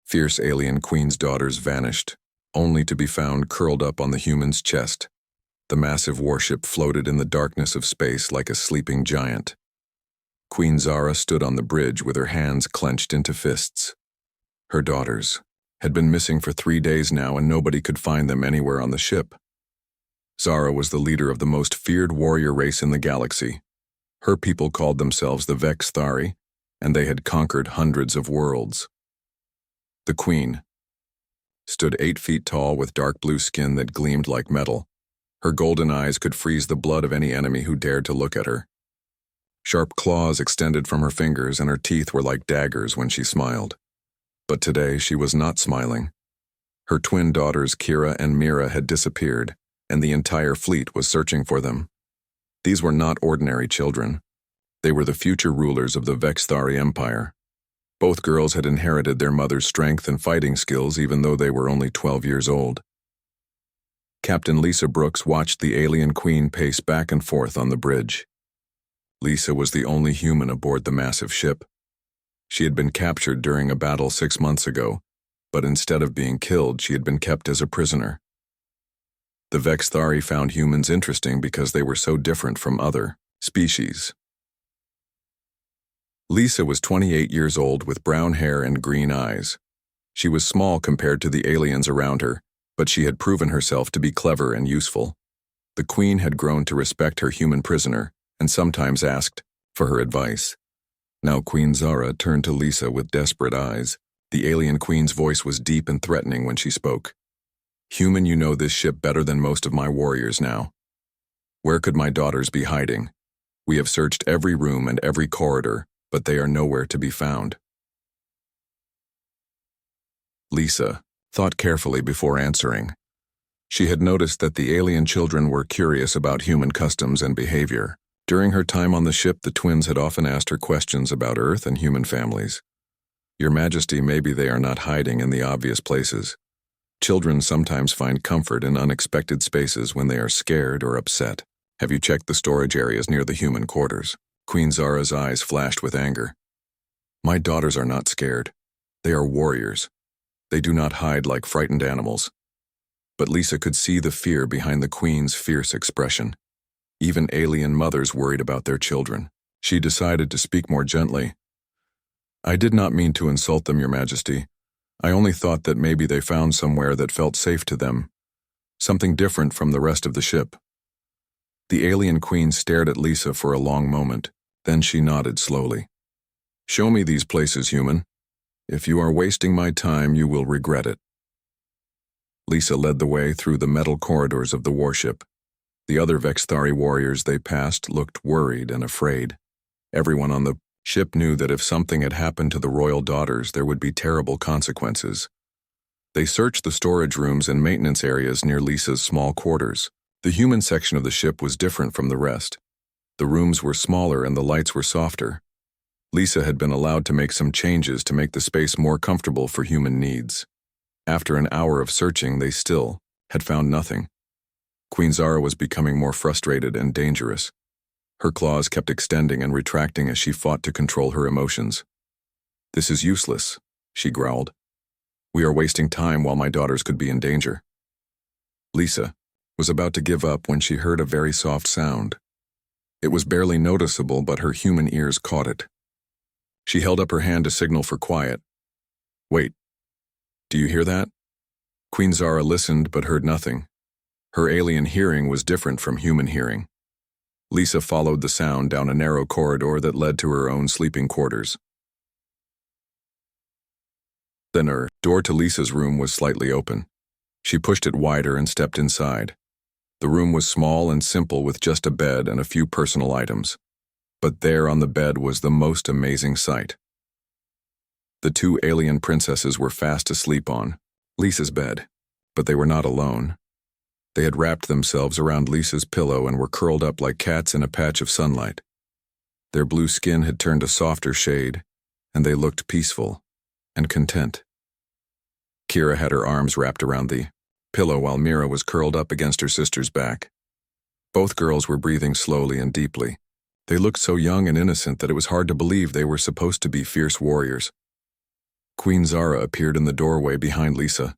Fierce alien queen's daughters vanished, only to be found curled up on the human's chest. The massive warship floated in the darkness of space like a sleeping giant. Queen Zara stood on the bridge with her hands clenched into fists. Her daughters had been missing for 3 days now, and nobody could find them anywhere on the ship. Zara was the leader of the most feared warrior race in the galaxy. Her people called themselves the Vexthari, and they had conquered hundreds of worlds. The queen stood 8 feet tall with dark blue skin that gleamed like metal. Her golden eyes could freeze the blood of any enemy who dared to look at her. Sharp claws extended from her fingers, and her teeth were like daggers when she smiled. But today she was not smiling. Her twin daughters Kira and Mira had disappeared, and the entire fleet was searching for them. These were not ordinary children. They were the future rulers of the Vexthari Empire. Both girls had inherited their mother's strength and fighting skills even though they were only 12 years old. Captain Lisa Brooks watched the alien queen pace back and forth on the bridge. Lisa was the only human aboard the massive ship. She had been captured during a battle 6 months ago, but instead of being killed, she had been kept as a prisoner. The Vexthari found humans interesting because they were so different from other species. Lisa was 28 years old with brown hair and green eyes. She was small compared to the aliens around her, but she had proven herself to be clever and useful. The queen had grown to respect her human prisoner and sometimes asked for her advice. Now Queen Zara turned to Lisa with desperate eyes. The alien queen's voice was deep and threatening when she spoke. "Human, you know this ship better than most of my warriors now. Where could my daughters be hiding? We have searched every room and every corridor, but they are nowhere to be found." Lisa thought carefully before answering. She had noticed that the alien children were curious about human customs and behavior. During her time on the ship, the twins had often asked her questions about Earth and human families. "Your Majesty, maybe they are not hiding in the obvious places. Children sometimes find comfort in unexpected spaces when they are scared or upset. Have you checked the storage areas near the human quarters?" Queen Zara's eyes flashed with anger. "My daughters are not scared. They are warriors. They do not hide like frightened animals." But Lisa could see the fear behind the queen's fierce expression. Even alien mothers worried about their children. She decided to speak more gently. "I did not mean to insult them, Your Majesty. I only thought that maybe they found somewhere that felt safe to them. Something different from the rest of the ship." The alien queen stared at Lisa for a long moment. Then she nodded slowly. "Show me these places, human. If you are wasting my time, you will regret it." Lisa led the way through the metal corridors of the warship. The other Vexthari warriors they passed looked worried and afraid. Everyone on the ship knew that if something had happened to the royal daughters, there would be terrible consequences. They searched the storage rooms and maintenance areas near Lisa's small quarters. The human section of the ship was different from the rest. The rooms were smaller and the lights were softer. Lisa had been allowed to make some changes to make the space more comfortable for human needs. After an hour of searching, they still had found nothing. Queen Zara was becoming more frustrated and dangerous. Her claws kept extending and retracting as she fought to control her emotions. "This is useless," she growled. "We are wasting time while my daughters could be in danger." Lisa was about to give up when she heard a very soft sound. It was barely noticeable, but her human ears caught it. She held up her hand to signal for quiet. "Wait, do you hear that?" Queen Zara listened but heard nothing. Her alien hearing was different from human hearing. Lisa followed the sound down a narrow corridor that led to her own sleeping quarters. Then her door to Lisa's room was slightly open. She pushed it wider and stepped inside. The room was small and simple with just a bed and a few personal items. But there on the bed was the most amazing sight. The 2 alien princesses were fast asleep on Lisa's bed, but they were not alone. They had wrapped themselves around Lisa's pillow and were curled up like cats in a patch of sunlight. Their blue skin had turned a softer shade, and they looked peaceful and content. Kira had her arms wrapped around the pillow while Mira was curled up against her sister's back. Both girls were breathing slowly and deeply. They looked so young and innocent that it was hard to believe they were supposed to be fierce warriors. Queen Zara appeared in the doorway behind Lisa.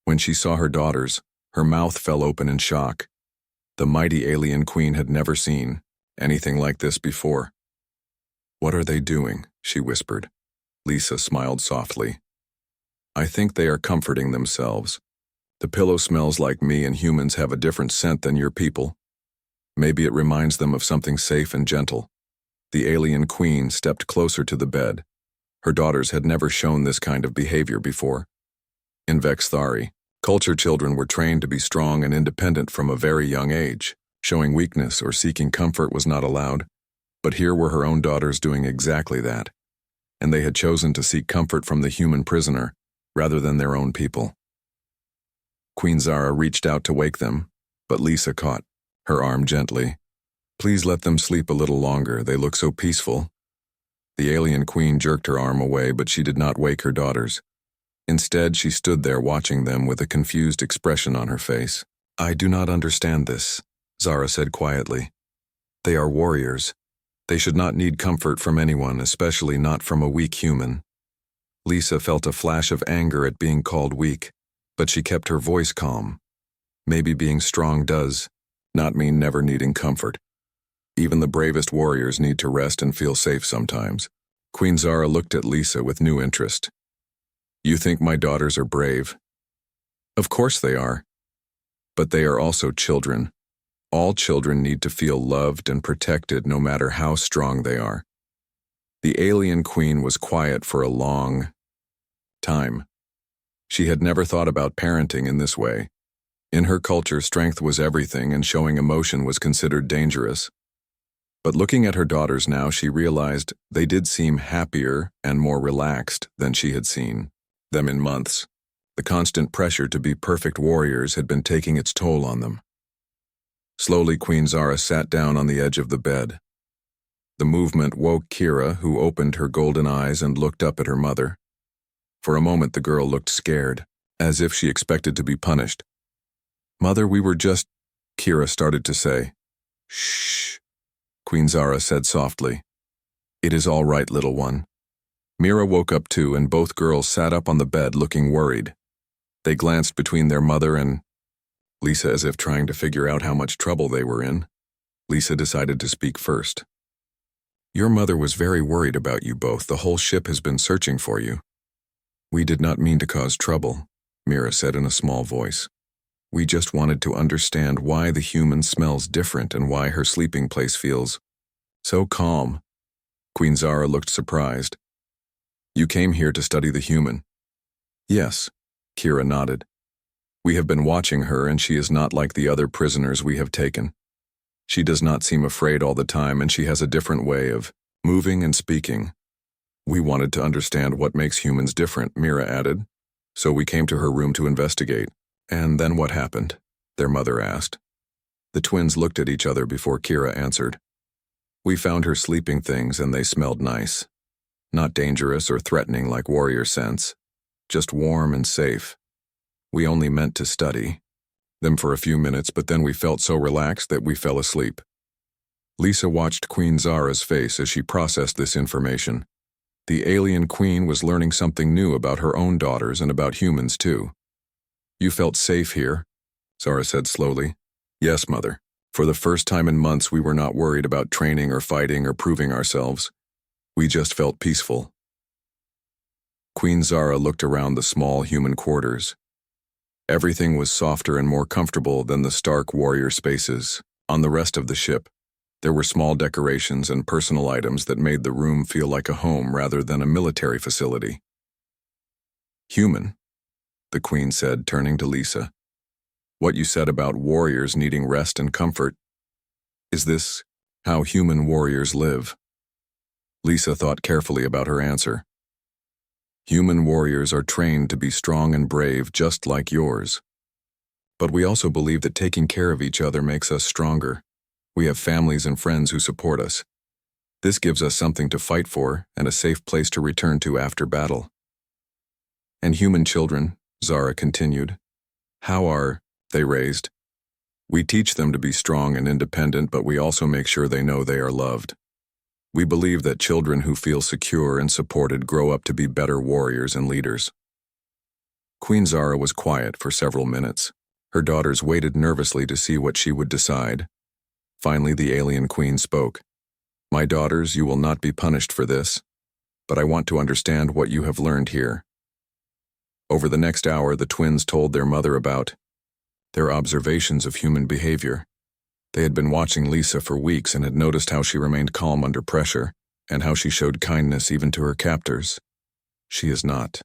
When she saw her daughters, her mouth fell open in shock. The mighty alien queen had never seen anything like this before. "What are they doing?" she whispered. Lisa smiled softly. "I think they are comforting themselves. The pillow smells like me, and humans have a different scent than your people. Maybe it reminds them of something safe and gentle." The alien queen stepped closer to the bed. Her daughters had never shown this kind of behavior before. In Vexthari, culture children were trained to be strong and independent from a very young age. Showing weakness or seeking comfort was not allowed. But here were her own daughters doing exactly that. And they had chosen to seek comfort from the human prisoner, rather than their own people. Queen Zara reached out to wake them, but Lisa caught her arm gently. "Please let them sleep a little longer, they look so peaceful." The alien queen jerked her arm away, but she did not wake her daughters. Instead, she stood there watching them with a confused expression on her face. "I do not understand this," Zara said quietly. "They are warriors. They should not need comfort from anyone, especially not from a weak human." Lisa felt a flash of anger at being called weak, but she kept her voice calm. Maybe being strong does not mean never needing comfort. Even the bravest warriors need to rest and feel safe sometimes. Queen Zara looked at Lisa with new interest. "You think my daughters are brave?" "Of course they are. But they are also children. All children need to feel loved and protected no matter how strong they are." The alien queen was quiet for a long time. She had never thought about parenting in this way. In her culture, strength was everything, and showing emotion was considered dangerous. But looking at her daughters now, she realized they did seem happier and more relaxed than she had seen them in months. The constant pressure to be perfect warriors had been taking its toll on them. Slowly, Queen Zara sat down on the edge of the bed. The movement woke Kira, who opened her golden eyes and looked up at her mother. For a moment, the girl looked scared, as if she expected to be punished. "Mother, we were just—" Kira started to say. "Shh," Queen Zara said softly. "It is all right, little one." Mira woke up too, and both girls sat up on the bed looking worried. They glanced between their mother and Lisa as if trying to figure out how much trouble they were in. Lisa decided to speak first. "Your mother was very worried about you both. The whole ship has been searching for you." "We did not mean to cause trouble," Mira said in a small voice. "We just wanted to understand why the human smells different and why her sleeping place feels so calm." Queen Zara looked surprised. "You came here to study the human?" "Yes," Kira nodded. "We have been watching her, and she is not like the other prisoners we have taken. She does not seem afraid all the time, and she has a different way of moving and speaking. We wanted to understand what makes humans different," Mira added. "So we came to her room to investigate." "And then what happened?" their mother asked. The twins looked at each other before Kira answered. "We found her sleeping things, and they smelled nice. Not dangerous or threatening like warrior scents, just warm and safe. We only meant to study them for a few minutes, but then we felt so relaxed that we fell asleep." Lisa watched Queen Zara's face as she processed this information. The alien queen was learning something new about her own daughters and about humans too. "You felt safe here?" Zara said slowly. "Yes, Mother. For the first time in months, we were not worried about training or fighting or proving ourselves. We just felt peaceful." Queen Zara looked around the small human quarters. Everything was softer and more comfortable than the stark warrior spaces. On the rest of the ship, there were small decorations and personal items that made the room feel like a home rather than a military facility. "Human," the Queen said, turning to Lisa. "What you said about warriors needing rest and comfort, is this how human warriors live?" Lisa thought carefully about her answer. "Human warriors are trained to be strong and brave just like yours. But we also believe that taking care of each other makes us stronger. We have families and friends who support us. This gives us something to fight for and a safe place to return to after battle." "And human children," Zara continued. "How are they raised?" "We teach them to be strong and independent, but we also make sure they know they are loved." We believe that children who feel secure and supported grow up to be better warriors and leaders. Queen Zara was quiet for several minutes. Her daughters waited nervously to see what she would decide. Finally, the alien queen spoke. My daughters, you will not be punished for this, but I want to understand what you have learned here. Over the next hour, the twins told their mother about their observations of human behavior. They had been watching Lisa for weeks and had noticed how she remained calm under pressure and how she showed kindness even to her captors. She is not